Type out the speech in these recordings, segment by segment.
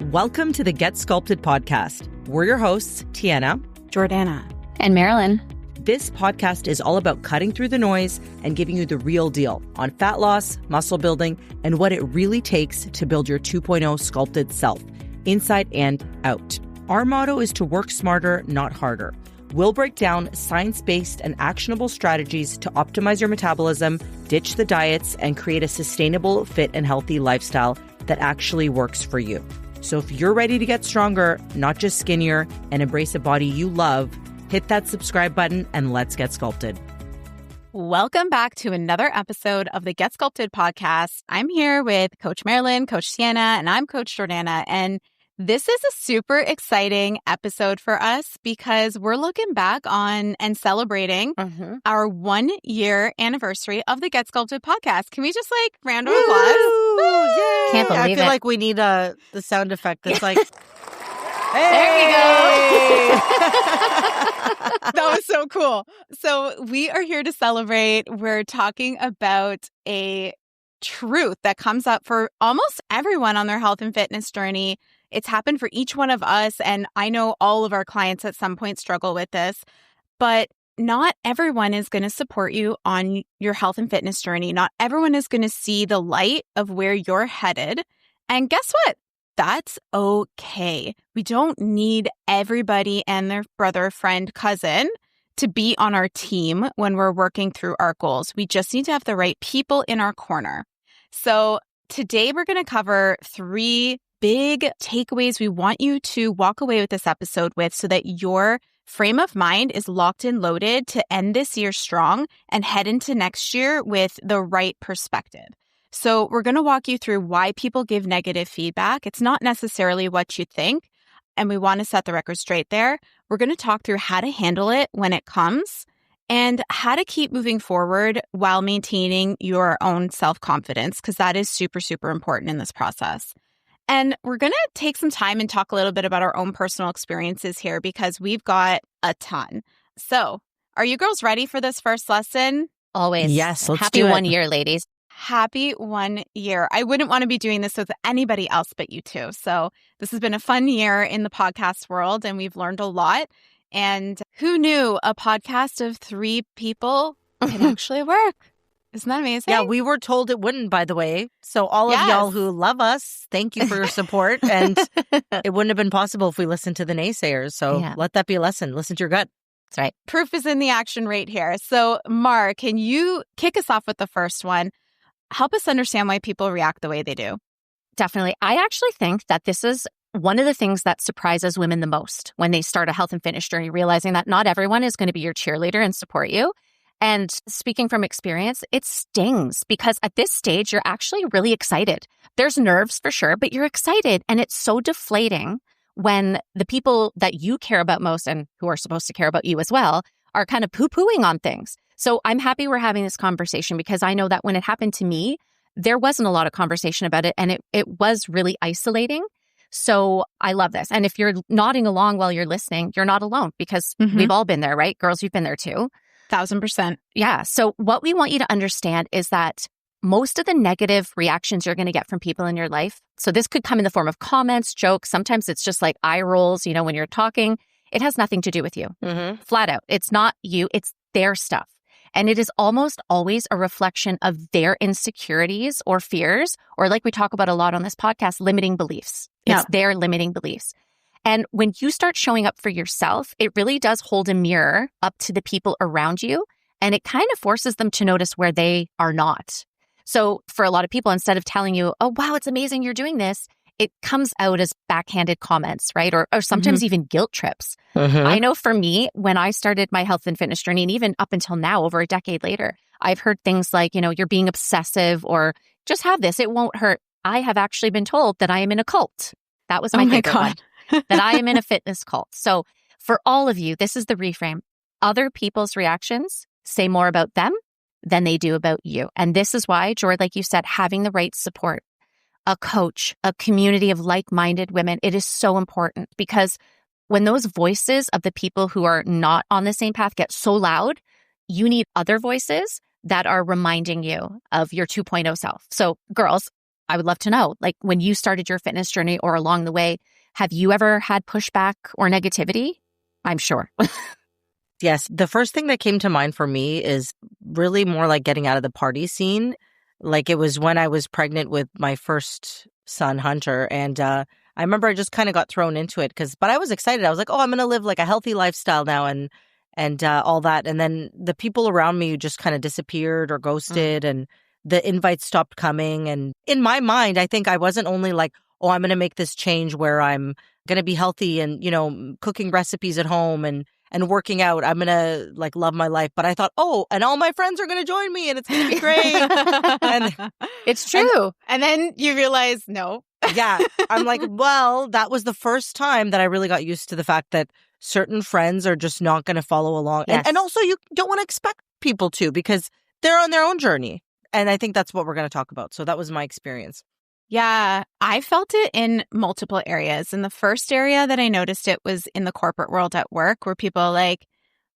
Welcome to the Get Sculpted podcast. We're your hosts, Tijana, Jordanna, and Marilynn. This podcast is all about cutting through the noise and giving you the real deal on fat loss, muscle building, and what it really takes to build your 2.0 sculpted self, inside and out. Our motto is to work smarter, not harder. We'll break down science-based and actionable strategies to optimize your metabolism, ditch the diets, and create a sustainable, fit, and healthy lifestyle that actually works for you. So if you're ready to get stronger, not just skinnier, and embrace a body you love, hit that subscribe button and let's get sculpted. Welcome back to another episode of the Get Sculpted podcast. I'm here with Coach Marilynn, Coach Tijana, and I'm Coach Jordanna. And this is a super exciting episode for us because we're looking back on and celebrating our 1 year anniversary of the Get Sculpted podcast. Can we just round of applause? Yay! Can't believe I feel it. like we need the sound effect that's like, hey! There we go. That was so cool. So we are here to celebrate. We're talking about a truth that comes up for almost everyone on their health and fitness journey. It's happened for each one of us, and I know all of our clients at some point struggle with this, but not everyone is going to support you on your health and fitness journey. Not everyone is going to see the light of where you're headed. And guess what? That's okay. We don't need everybody and their brother, friend, cousin to be on our team when we're working through our goals. We just need to have the right people in our corner. So today we're going to cover 3 big takeaways we want you to walk away with this episode with so that your frame of mind is locked and loaded to end this year strong and head into next year with the right perspective. So we're going to walk you through why people give negative feedback. It's not necessarily what you think, and we want to set the record straight there. We're going to talk through how to handle it when it comes and how to keep moving forward while maintaining your own self-confidence, because that is super, super important in this process. And we're going to take some time and talk a little bit about our own personal experiences here because we've got a ton. So are you girls ready for this first lesson? Always. Yes, let's Happy do it. 1 year, ladies. Happy 1 year. I wouldn't want to be doing this with anybody else but you two. So this has been a fun year in the podcast world and we've learned a lot. And who knew a podcast of 3 people can actually work? Isn't that amazing? Yeah, we were told it wouldn't, by the way. So all of y'all who love us, thank you for your support. And it wouldn't have been possible if we listened to the naysayers. So let that be a lesson. Listen to your gut. That's right. Proof is in the action right here. So Mar, can you kick us off with the first one? Help us understand why people react the way they do. Definitely. I actually think that this is one of the things that surprises women the most when they start a health and fitness journey, realizing that not everyone is going to be your cheerleader and support you. And speaking from experience, it stings because at this stage, you're actually really excited. There's nerves for sure, but you're excited. And it's so deflating when the people that you care about most and who are supposed to care about you as well are kind of poo-pooing on things. So I'm happy we're having this conversation because I know that when it happened to me, there wasn't a lot of conversation about it and it was really isolating. So I love this. And if you're nodding along while you're listening, you're not alone because we've all been there, right? Girls, you've been there too. 1000%. Yeah. So what we want you to understand is that most of the negative reactions you're going to get from people in your life, so this could come in the form of comments, jokes. Sometimes it's just like eye rolls, when you're talking. It has nothing to do with you. Flat out. It's not you. It's their stuff. And it is almost always a reflection of their insecurities or fears, or like we talk about a lot on this podcast, limiting beliefs. It's their limiting beliefs. And when you start showing up for yourself, it really does hold a mirror up to the people around you. And it kind of forces them to notice where they are not. So for a lot of people, instead of telling you, oh, wow, it's amazing you're doing this, it comes out as backhanded comments, right? Or sometimes even guilt trips. I know for me, when I started my health and fitness journey, and even up until now, over a decade later, I've heard things like, you're being obsessive or just have this, it won't hurt. I have actually been told that I am in a cult. That was my favorite one. That I am in a fitness cult. So for all of you, this is the reframe. Other people's reactions say more about them than they do about you. And this is why, Jord, like you said, having the right support, a coach, a community of like-minded women, it is so important because when those voices of the people who are not on the same path get so loud, you need other voices that are reminding you of your 2.0 self. So girls, I would love to know, like when you started your fitness journey or along the way, have you ever had pushback or negativity? I'm sure. Yes. The first thing that came to mind for me is really more like getting out of the party scene. Like it was when I was pregnant with my first son, Hunter. And I remember I just kind of got thrown into it but I was excited. I was like, oh, I'm going to live like a healthy lifestyle now and all that. And then the people around me just kind of disappeared or ghosted and the invites stopped coming. And in my mind, I think I wasn't only like, oh, I'm going to make this change where I'm going to be healthy and, cooking recipes at home and working out. I'm going to like love my life. But I thought, oh, and all my friends are going to join me and it's going to be great. And it's true. And then you realize, no. Yeah. I'm like, well, that was the first time that I really got used to the fact that certain friends are just not going to follow along. Yes. And also you don't want to expect people to because they're on their own journey. And I think that's what we're going to talk about. So that was my experience. Yeah, I felt it in multiple areas. And the first area that I noticed it was in the corporate world at work where people are like,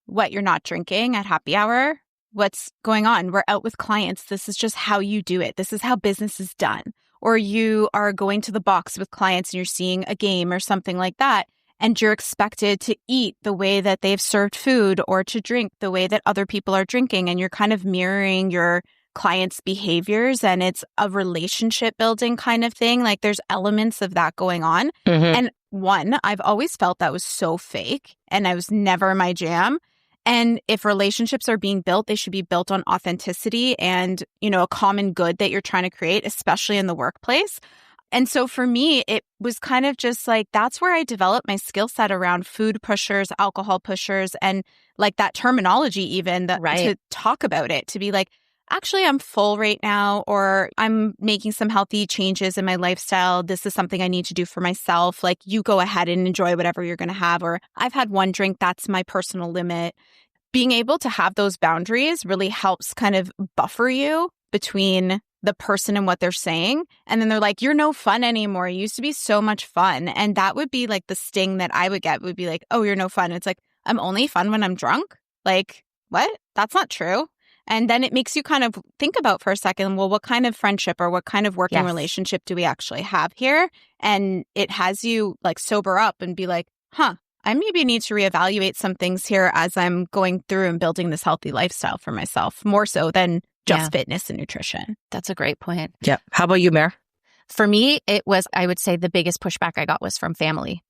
what, you're not drinking at happy hour? What's going on? We're out with clients. This is just how you do it. This is how business is done. Or you are going to the box with clients and you're seeing a game or something like that. And you're expected to eat the way that they've served food or to drink the way that other people are drinking. And you're kind of mirroring your clients' behaviors and it's a relationship building kind of thing. Like there's elements of that going on. And I've always felt that was so fake and I was never my jam. And if relationships are being built, they should be built on authenticity and, a common good that you're trying to create, especially in the workplace. And so for me, it was kind of just like, that's where I developed my skill set around food pushers, alcohol pushers, and like that terminology even to talk about it, to be like, actually, I'm full right now, or I'm making some healthy changes in my lifestyle. This is something I need to do for myself. Like you go ahead and enjoy whatever you're going to have, or I've had one drink, that's my personal limit. Being able to have those boundaries really helps kind of buffer you between the person and what they're saying. And then they're like, you're no fun anymore. You used to be so much fun. And that would be like the sting that I would get would be like, oh, you're no fun. It's like, I'm only fun when I'm drunk. Like, what? That's not true. And then it makes you kind of think about for a second, well, what kind of friendship or what kind of working relationship do we actually have here? And it has you like sober up and be like, I maybe need to reevaluate some things here as I'm going through and building this healthy lifestyle for myself, more so than just fitness and nutrition. That's a great point. Yeah. How about you, Mare? For me, it was, I would say the biggest pushback I got was from family.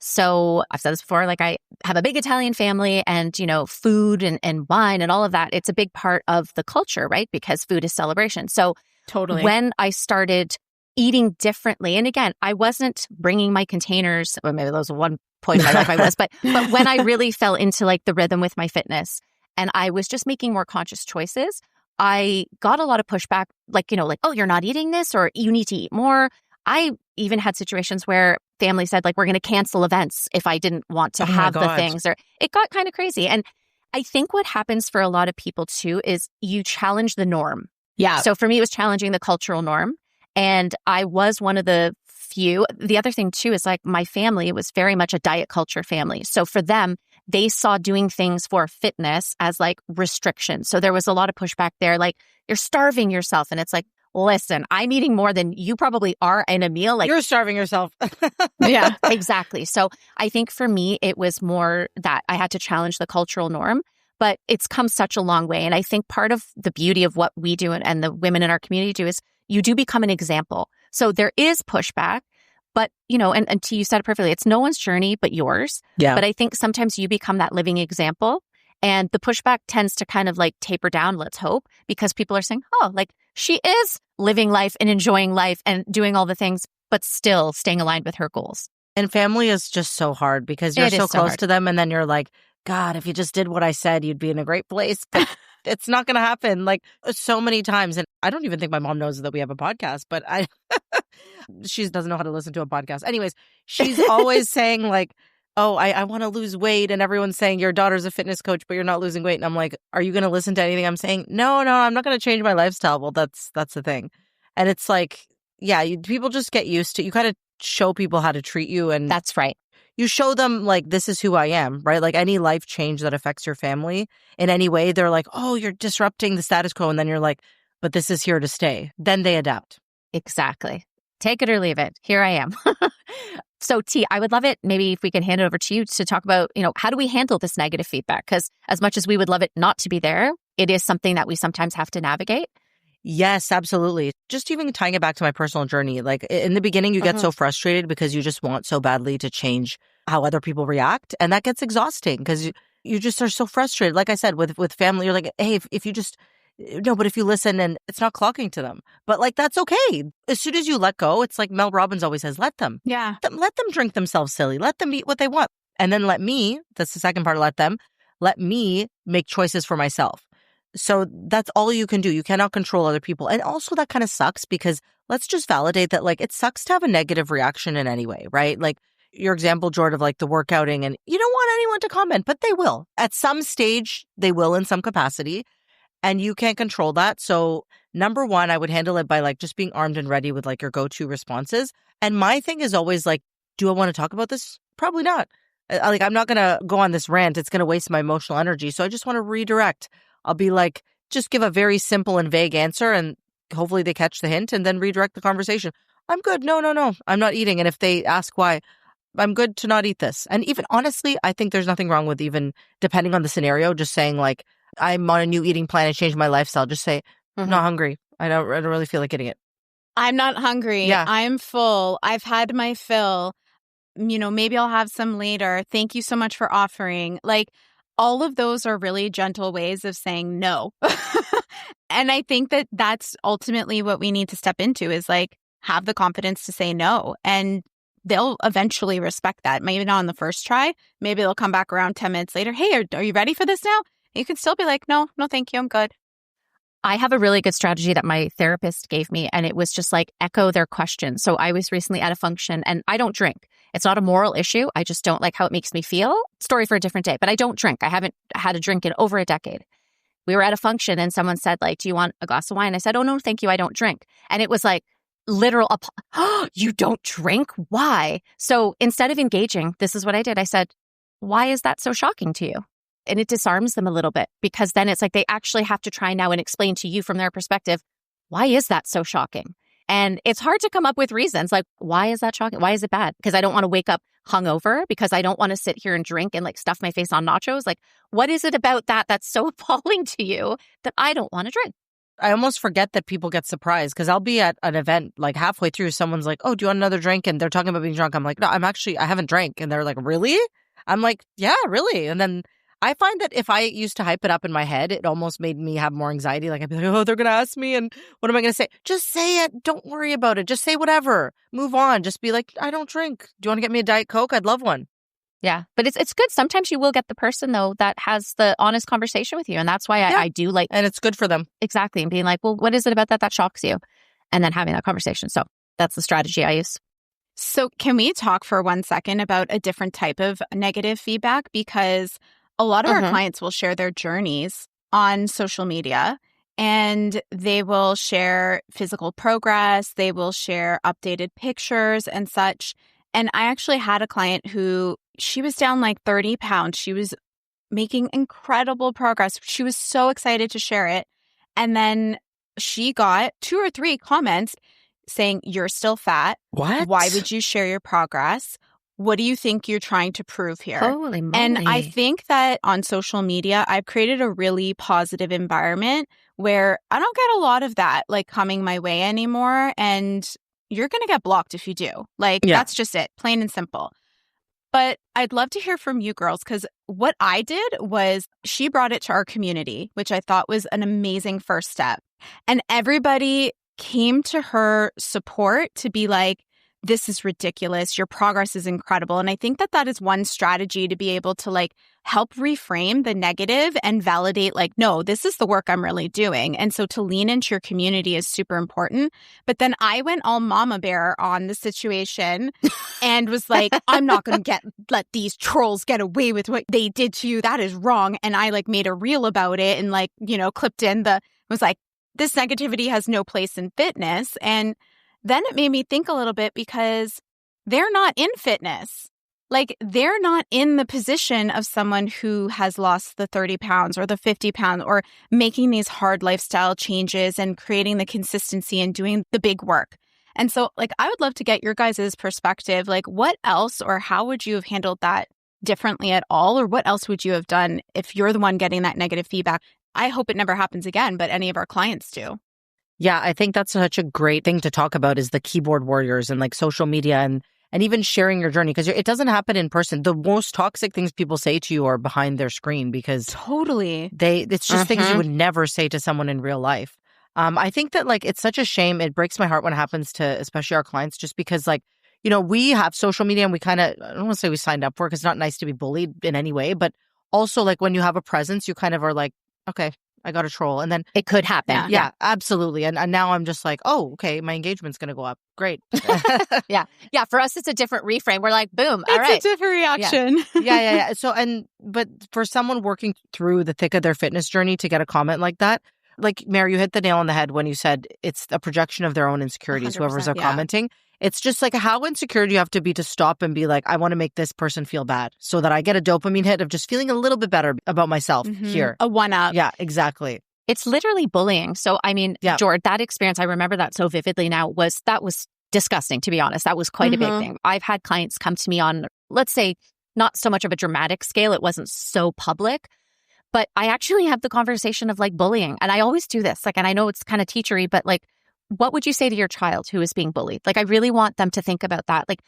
So I've said this before, like I have a big Italian family and, food and wine and all of that. It's a big part of the culture, right? Because food is celebration. So totally. When I started eating differently, and again, I wasn't bringing my containers, well, maybe that was one point in my life I was, but when I really fell into like the rhythm with my fitness and I was just making more conscious choices, I got a lot of pushback, like, oh, you're not eating this or you need to eat more. I even had situations where family said, like, we're going to cancel events if I didn't want to have the things. Or it got kind of crazy. And I think what happens for a lot of people too is you challenge the norm. Yeah. So for me, it was challenging the cultural norm. And I was one of the few. The other thing too is like my family was very much a diet culture family. So for them, they saw doing things for fitness as like restrictions. So there was a lot of pushback there, like you're starving yourself. And it's like, listen, I'm eating more than you probably are in a meal. Like you're starving yourself. Yeah, exactly. So I think for me, it was more that I had to challenge the cultural norm, but it's come such a long way. And I think part of the beauty of what we do and the women in our community do is you do become an example. So there is pushback, but and you said it perfectly. It's no one's journey but yours. Yeah. But I think sometimes you become that living example. And the pushback tends to kind of like taper down, let's hope, because people are saying, oh, like she is living life and enjoying life and doing all the things, but still staying aligned with her goals. And family is just so hard because you're so close to them. And then you're like, God, if you just did what I said, you'd be in a great place. But it's not going to happen like so many times. And I don't even think my mom knows that we have a podcast, but she doesn't know how to listen to a podcast. Anyways, she's always saying like, oh, I want to lose weight. And everyone's saying your daughter's a fitness coach, but you're not losing weight. And I'm like, are you going to listen to anything I'm saying? No, I'm not going to change my lifestyle. Well, that's the thing. And it's like, yeah, people just get used to, you kind of show people how to treat you. And that's right. You show them like, this is who I am, right? Like any life change that affects your family in any way, they're like, oh, you're disrupting the status quo. And then you're like, but this is here to stay. Then they adapt. Exactly. Take it or leave it. Here I am. So T, I would love it. Maybe if we can hand it over to you to talk about, how do we handle this negative feedback? Because as much as we would love it not to be there, it is something that we sometimes have to navigate. Yes, absolutely. Just even tying it back to my personal journey, like in the beginning, you get so frustrated because you just want so badly to change how other people react. And that gets exhausting because you just are so frustrated. Like I said, with family, you're like, hey, if you just, no, but if you listen and it's not clocking to them, but like, that's okay. As soon as you let go, it's like Mel Robbins always says, let them. Yeah. Let them drink themselves silly. Let them eat what they want. And then that's the second part, let me make choices for myself. So that's all you can do. You cannot control other people. And also that kind of sucks because let's just validate that like it sucks to have a negative reaction in any way, right? Like your example, Jordan, of like the workouting, and you don't want anyone to comment, but they will. At some stage, they will in some capacity, and you can't control that. So number one, I would handle it by like just being armed and ready with like your go-to responses. And my thing is always like, do I want to talk about this? Probably not. Like I'm not going to go on this rant. It's going to waste my emotional energy. So I just want to redirect. I'll be like, just give a very simple and vague answer and hopefully they catch the hint and then redirect the conversation. I'm good. No, I'm not eating. And if they ask why, I'm good to not eat this. And even honestly, I think there's nothing wrong with even depending on the scenario, just saying like, I'm on a new eating plan and changed my lifestyle. Just say, I'm not hungry. I don't really feel like eating it. I'm not hungry. Yeah. I'm full. I've had my fill. Maybe I'll have some later. Thank you so much for offering. Like, all of those are really gentle ways of saying no. And I think that that's ultimately what we need to step into is like have the confidence to say no. And they'll eventually respect that. Maybe not on the first try. Maybe they'll come back around 10 minutes later. Hey, are you ready for this now? You can still be like, no, thank you. I'm good. I have a really good strategy that my therapist gave me, and it was just like echo their question. So I was recently at a function and I don't drink. It's not a moral issue. I just don't like how it makes me feel. Story for a different day, but I don't drink. I haven't had a drink in over a decade. We were at a function and someone said like, do you want a glass of wine? I said, oh, no, thank you. I don't drink. And it was like literal, you don't drink? Why? So instead of engaging, this is what I did. I said, why is that so shocking to you? And it disarms them a little bit because then it's like they actually have to try now and explain to you from their perspective, why is that so shocking? And it's hard to come up with reasons like, why is that shocking? Why is it bad? Because I don't want to wake up hungover, because I don't want to sit here and drink and like stuff my face on nachos. Like, what is it about that that's so appalling to you that I don't want to drink? I almost forget that people get surprised because I'll be at an event like halfway through, someone's like, oh, do you want another drink? And they're talking about being drunk. I'm like, no, I haven't drank. And they're like, really? I'm like, yeah, really. And then I find that if I used to hype it up in my head, it almost made me have more anxiety. Like I'd be like, oh, they're going to ask me. And what am I going to say? Just say it. Don't worry about it. Just say whatever. Move on. Just be like, I don't drink. Do you want to get me a Diet Coke? I'd love one. Yeah. But it's good. Sometimes you will get the person, though, that has the honest conversation with you. And that's why I do like. And it's good for them. Exactly. And being like, well, what is it about that shocks you? And then having that conversation. So that's the strategy I use. So can we talk for 1 second about a different type of negative feedback? Because a lot of our clients will share their journeys on social media and they will share physical progress. They will share updated pictures and such. And I actually had a client who she was down like 30 pounds. She was making incredible progress. She was so excited to share it. And then she got 2 or 3 comments saying, you're still fat. What? Why would you share your progress? What do you think you're trying to prove here? Holy moly. And I think that on social media, I've created a really positive environment where I don't get a lot of that like coming my way anymore. And you're going to get blocked if you do. Like, that's just it, plain and simple. But I'd love to hear from you girls, because what I did was she brought it to our community, which I thought was an amazing first step. And everybody came to her support to be like, this is ridiculous. Your progress is incredible. And I think that that is one strategy to be able to like help reframe the negative and validate like, no, this is the work I'm really doing. And so to lean into your community is super important. But then I went all mama bear on the situation and was like, I'm not going to let these trolls get away with what they did to you. That is wrong. And I like made a reel about it and like, clipped in was like, this negativity has no place in fitness. And then it made me think a little bit because they're not in fitness. Like they're not in the position of someone who has lost the 30 pounds or the 50 pounds or making these hard lifestyle changes and creating the consistency and doing the big work. And so like, I would love to get your guys' perspective. Like what else, or how would you have handled that differently at all? Or what else would you have done if you're the one getting that negative feedback? I hope it never happens again, but any of our clients do. Yeah, I think that's such a great thing to talk about is the keyboard warriors and like social media and even sharing your journey, because it doesn't happen in person. The most toxic things people say to you are behind their screen, because totally it's just things you would never say to someone in real life. I think that like it's such a shame. It breaks my heart when it happens to especially our clients, just because like, you know, we have social media and we kind of, I don't want to say we signed up for it because it's not nice to be bullied in any way, but also like when you have a presence, you kind of are like, okay, I got a troll. And then it could happen. Yeah, absolutely. And now I'm just like, oh, okay, my engagement's going to go up. Great. Yeah. For us, it's a different reframe. We're like, boom. All right. It's a different reaction. Yeah. So, but for someone working through the thick of their fitness journey to get a comment like that, like Mary, you hit the nail on the head when you said it's a projection of their own insecurities, whoever's commenting. It's just like, how insecure do you have to be to stop and be like, I want to make this person feel bad so that I get a dopamine hit of just feeling a little bit better about myself here. A one-up. Yeah, exactly. It's literally bullying. So, I mean, Jord, that experience, I remember that so vividly now, that was disgusting, to be honest. That was quite a big thing. I've had clients come to me on, let's say, not so much of a dramatic scale. It wasn't so public, but I actually have the conversation of like bullying. And I always do this. Like, and I know it's kind of teachery, but like, what would you say to your child who is being bullied? Like, I really want them to think about that. Like,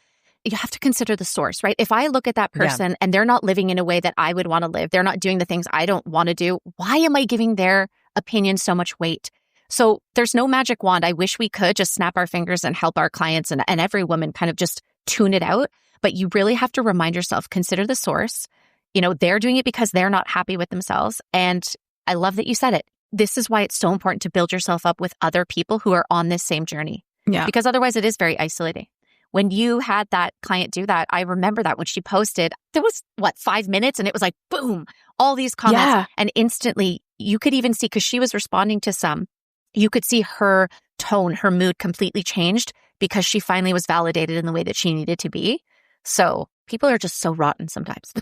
you have to consider the source, right? If I look at that person and they're not living in a way that I would want to live, they're not doing the things I don't want to do, why am I giving their opinion so much weight? So there's no magic wand. I wish we could just snap our fingers and help our clients and every woman kind of just tune it out. But you really have to remind yourself, consider the source. You know, they're doing it because they're not happy with themselves. And I love that you said it. This is why it's so important to build yourself up with other people who are on this same journey. Yeah. Because otherwise it is very isolating. When you had that client do that, I remember that when she posted, there was 5 minutes and it was like, boom, all these comments. Yeah. And instantly you could even see, because she was responding to some, you could see her tone, her mood completely changed because she finally was validated in the way that she needed to be. So people are just so rotten sometimes.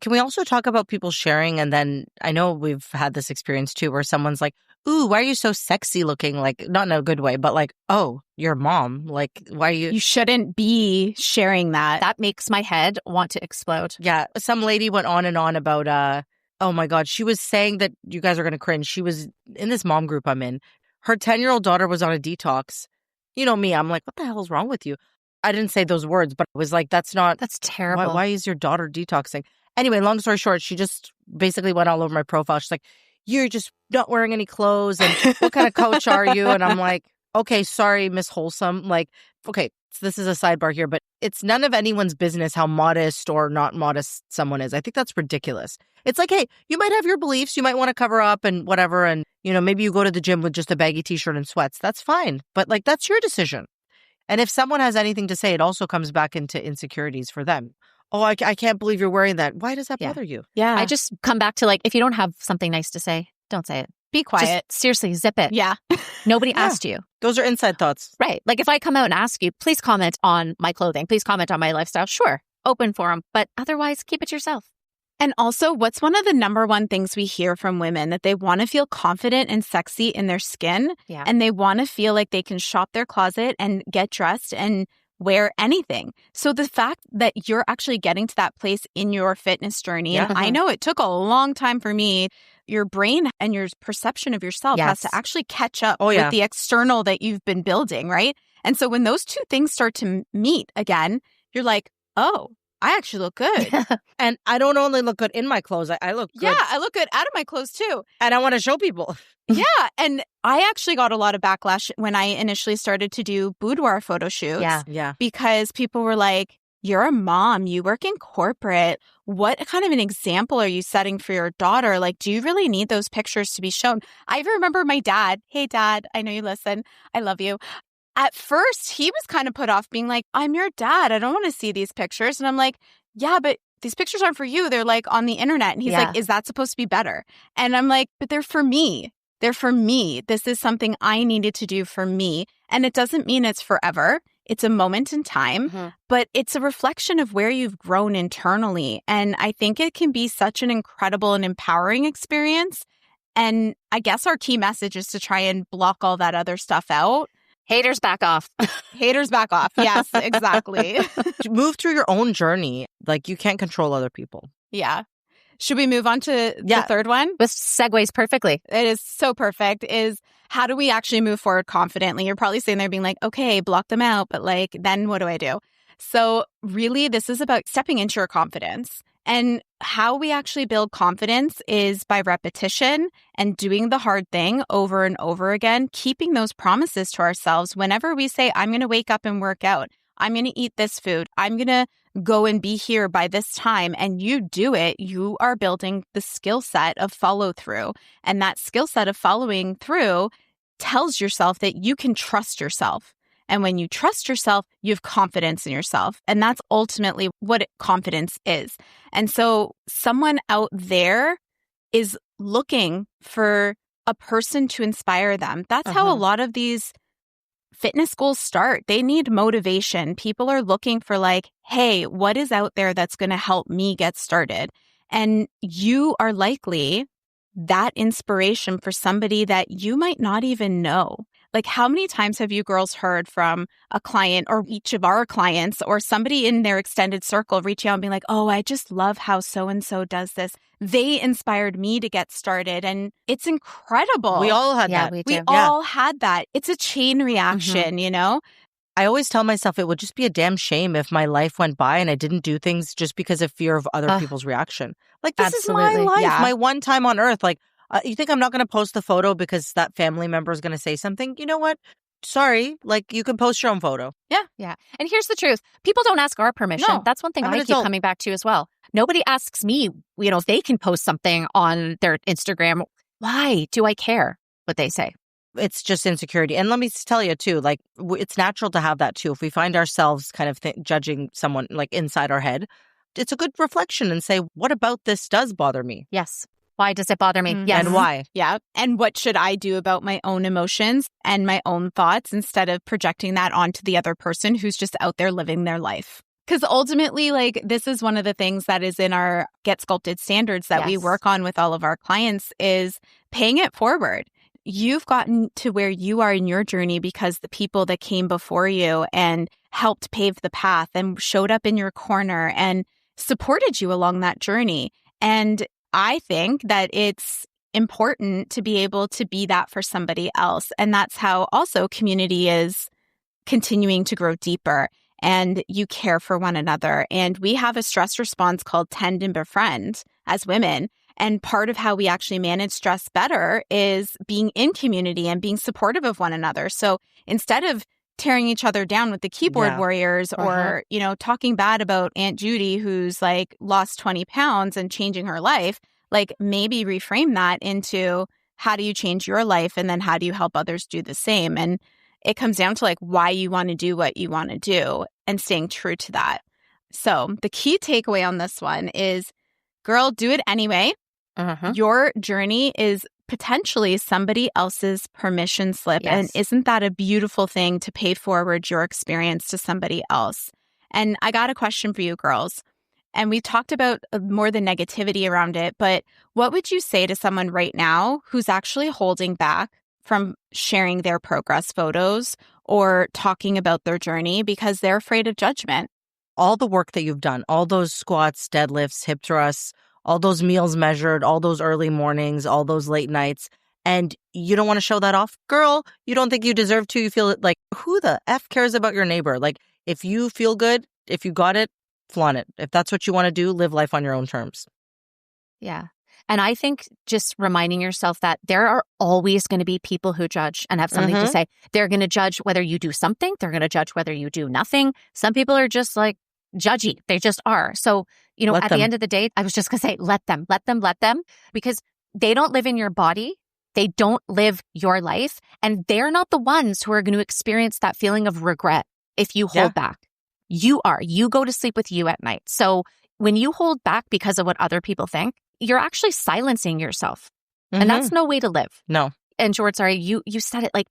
Can we also talk about people sharing? And then I know we've had this experience too, where someone's like, ooh, why are you so sexy looking? Like, not in a good way, but like, oh, your mom. Like, why are you? You shouldn't be sharing that. That makes my head want to explode. Yeah. Some lady went on and on about, oh my God, she was saying that you guys are going to cringe. She was in this mom group I'm in. Her 10-year-old daughter was on a detox. You know me, I'm like, what the hell is wrong with you? I didn't say those words, but it was like, that's terrible. Why is your daughter detoxing? Anyway, long story short, she just basically went all over my profile. She's like, you're just not wearing any clothes. And what kind of coach are you? And I'm like, okay, sorry, Miss Wholesome. Like, okay, so this is a sidebar here, but it's none of anyone's business how modest or not modest someone is. I think that's ridiculous. It's like, hey, you might have your beliefs. You might want to cover up and whatever. And, you know, maybe you go to the gym with just a baggy t-shirt and sweats. That's fine. But like, that's your decision. And if someone has anything to say, it also comes back into insecurities for them. Oh, I can't believe you're wearing that. Why does that bother you? Yeah. I just come back to like, if you don't have something nice to say, don't say it. Be quiet. Just seriously, zip it. Yeah. Nobody asked you. Those are inside thoughts. Right. Like if I come out and ask you, please comment on my clothing. Please comment on my lifestyle. Sure. Open forum. But otherwise, keep it yourself. And also, what's one of the number one things we hear from women? That they want to feel confident and sexy in their skin. Yeah. And they want to feel like they can shop their closet and get dressed and wear anything. So the fact that you're actually getting to that place in your fitness journey, and I know it took a long time for me, your brain and your perception of yourself has to actually catch up with the external that you've been building, right? And so when those two things start to meet again, you're like, oh, I actually look good. And I don't only look good in my clothes. I look good. Yeah, I look good out of my clothes too. And I want to show people. Yeah. And I actually got a lot of backlash when I initially started to do boudoir photo shoots. Yeah. Because people were like, you're a mom, you work in corporate. What kind of an example are you setting for your daughter? Like, do you really need those pictures to be shown? I remember my dad. Hey, Dad, I know you listen. I love you. At first, he was kind of put off being like, I'm your dad. I don't want to see these pictures. And I'm like, yeah, but these pictures aren't for you. They're like on the internet. And he's like, is that supposed to be better? And I'm like, but they're for me. They're for me. This is something I needed to do for me. And it doesn't mean it's forever. It's a moment in time, but it's a reflection of where you've grown internally. And I think it can be such an incredible and empowering experience. And I guess our key message is to try and block all that other stuff out. Haters back off. Haters back off. Yes, exactly. Move through your own journey. Like, you can't control other people. Yeah. Should we move on to the third one? This segues perfectly. It is so perfect. Is how do we actually move forward confidently? You're probably sitting there being like, okay, block them out. But like, then what do I do? So really, this is about stepping into your confidence. And how we actually build confidence is by repetition and doing the hard thing over and over again, keeping those promises to ourselves. Whenever we say, I'm going to wake up and work out, I'm going to eat this food, I'm going to go and be here by this time, and you do it, you are building the skill set of follow through. And that skill set of following through tells yourself that you can trust yourself. And when you trust yourself, you have confidence in yourself. And that's ultimately what confidence is. And so someone out there is looking for a person to inspire them. That's how a lot of these fitness goals start. They need motivation. People are looking for like, hey, what is out there that's going to help me get started? And you are likely that inspiration for somebody that you might not even know. Like, how many times have you girls heard from a client or each of our clients or somebody in their extended circle reach out and be like, oh, I just love how so-and-so does this. They inspired me to get started. And it's incredible. We all had that. We all had that. It's a chain reaction, you know? I always tell myself it would just be a damn shame if my life went by and I didn't do things just because of fear of other people's reaction. Like, this is my life, my one time on earth. Like, you think I'm not going to post the photo because that family member is going to say something? You know what? Sorry. Like, you can post your own photo. Yeah. Yeah. And here's the truth. People don't ask our permission. No, that's one thing I keep coming back to as well. Nobody asks me, you know, if they can post something on their Instagram. Why do I care what they say? It's just insecurity. And let me tell you too, like, it's natural to have that too. If we find ourselves kind of judging someone like inside our head, it's a good reflection and say, what about this does bother me? Yes. Why does it bother me? Yes. And why? Yeah. And what should I do about my own emotions and my own thoughts instead of projecting that onto the other person who's just out there living their life? Because ultimately, like, this is one of the things that is in our Get Sculpted standards that we work on with all of our clients is paying it forward. You've gotten to where you are in your journey because the people that came before you and helped pave the path and showed up in your corner and supported you along that journey. And I think that it's important to be able to be that for somebody else. And that's how also community is continuing to grow deeper and you care for one another. And we have a stress response called Tend and Befriend as women. And part of how we actually manage stress better is being in community and being supportive of one another. So instead of tearing each other down with the keyboard warriors or, you know, talking bad about Aunt Judy who's like lost 20 pounds and changing her life, like maybe reframe that into how do you change your life and then how do you help others do the same? And it comes down to like why you want to do what you want to do and staying true to that. So the key takeaway on this one is, girl, do it anyway. Your journey is potentially somebody else's permission slip. And isn't that a beautiful thing to pay forward your experience to somebody else? And I got a question for you girls. And we talked about more the negativity around it, but what would you say to someone right now who's actually holding back from sharing their progress photos or talking about their journey because they're afraid of judgment? All the work that you've done, all those squats, deadlifts, hip thrusts, all those meals measured, all those early mornings, all those late nights, and you don't want to show that off? Girl, you don't think you deserve to? You feel like, who the F cares about your neighbor? Like, if you feel good, if you got it, flaunt it. If that's what you want to do, live life on your own terms. Yeah. And I think just reminding yourself that there are always going to be people who judge and have something to say. They're going to judge whether you do something. They're going to judge whether you do nothing. Some people are just like judgy. They just are. So, you know, at the end of the day, I was just going to say, let them, because they don't live in your body. They don't live your life. And they're not the ones who are going to experience that feeling of regret if you hold back. You are. You go to sleep with you at night. So when you hold back because of what other people think, you're actually silencing yourself. And that's no way to live. No. And George, sorry, you said it like,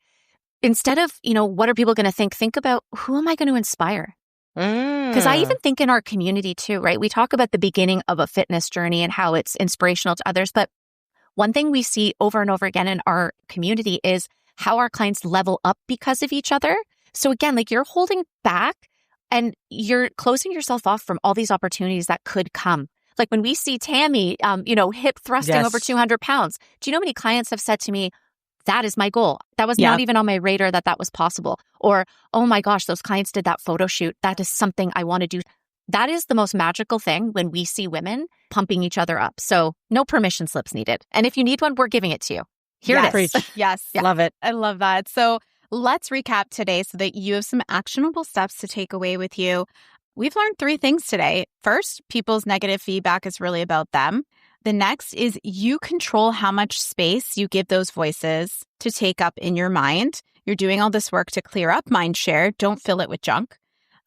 instead of, you know, what are people going to think about who am I going to inspire? Because I even think in our community too, right? We talk about the beginning of a fitness journey and how it's inspirational to others. But one thing we see over and over again in our community is how our clients level up because of each other. So again, like you're holding back and you're closing yourself off from all these opportunities that could come. Like when we see Tammy, hip thrusting over 200 pounds, do you know how many clients have said to me, that is my goal. That was not even on my radar that was possible. Or, oh my gosh, those clients did that photo shoot. That is something I want to do. That is the most magical thing when we see women pumping each other up. So no permission slips needed. And if you need one, we're giving it to you. Here it is. Yes. Love it. I love that. So let's recap today so that you have some actionable steps to take away with you. We've learned 3 things today. First, people's negative feedback is really about them. The next is you control how much space you give those voices to take up in your mind. You're doing all this work to clear up mind share. Don't fill it with junk.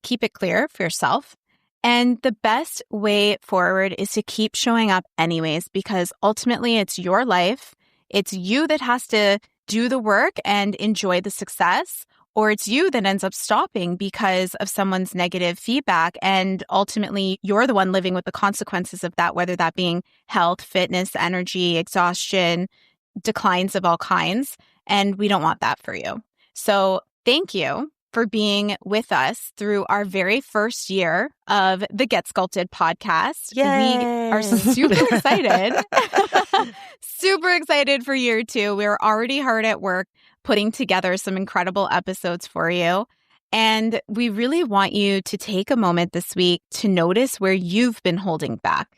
Keep it clear for yourself. And the best way forward is to keep showing up anyways, because ultimately it's your life. It's you that has to do the work and enjoy the success, or it's you that ends up stopping because of someone's negative feedback. And ultimately, you're the one living with the consequences of that, whether that being health, fitness, energy, exhaustion, declines of all kinds. And we don't want that for you. So thank you for being with us through our very first year of the Get Sculpted podcast. Yay. We are super excited. Super excited for year 2. We're already hard at work putting together some incredible episodes for you. And we really want you to take a moment this week to notice where you've been holding back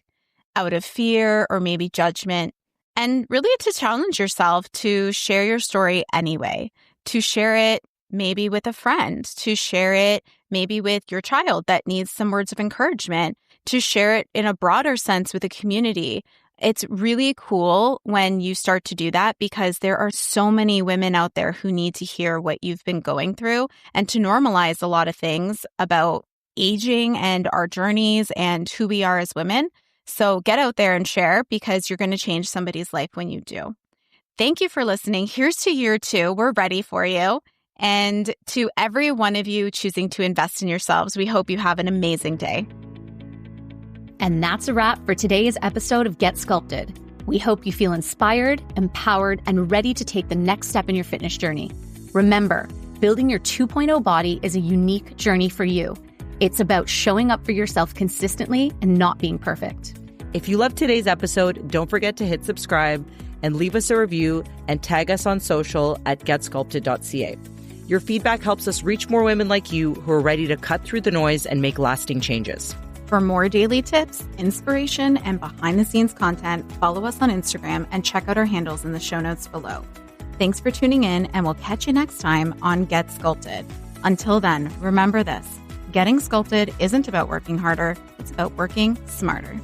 out of fear or maybe judgment, and really to challenge yourself to share your story anyway, to share it maybe with a friend, to share it maybe with your child that needs some words of encouragement, to share it in a broader sense with a community. It's really cool when you start to do that because there are so many women out there who need to hear what you've been going through and to normalize a lot of things about aging and our journeys and who we are as women. So get out there and share because you're going to change somebody's life when you do. Thank you for listening. Here's to year 2. We're ready for you. And to every one of you choosing to invest in yourselves, we hope you have an amazing day. And that's a wrap for today's episode of Get Sculpted. We hope you feel inspired, empowered, and ready to take the next step in your fitness journey. Remember, building your 2.0 body is a unique journey for you. It's about showing up for yourself consistently and not being perfect. If you loved today's episode, don't forget to hit subscribe and leave us a review and tag us on social at getsculpted.ca. Your feedback helps us reach more women like you who are ready to cut through the noise and make lasting changes. For more daily tips, inspiration, and behind-the-scenes content, follow us on Instagram and check out our handles in the show notes below. Thanks for tuning in, and we'll catch you next time on Get Sculpted. Until then, remember this: getting sculpted isn't about working harder, it's about working smarter.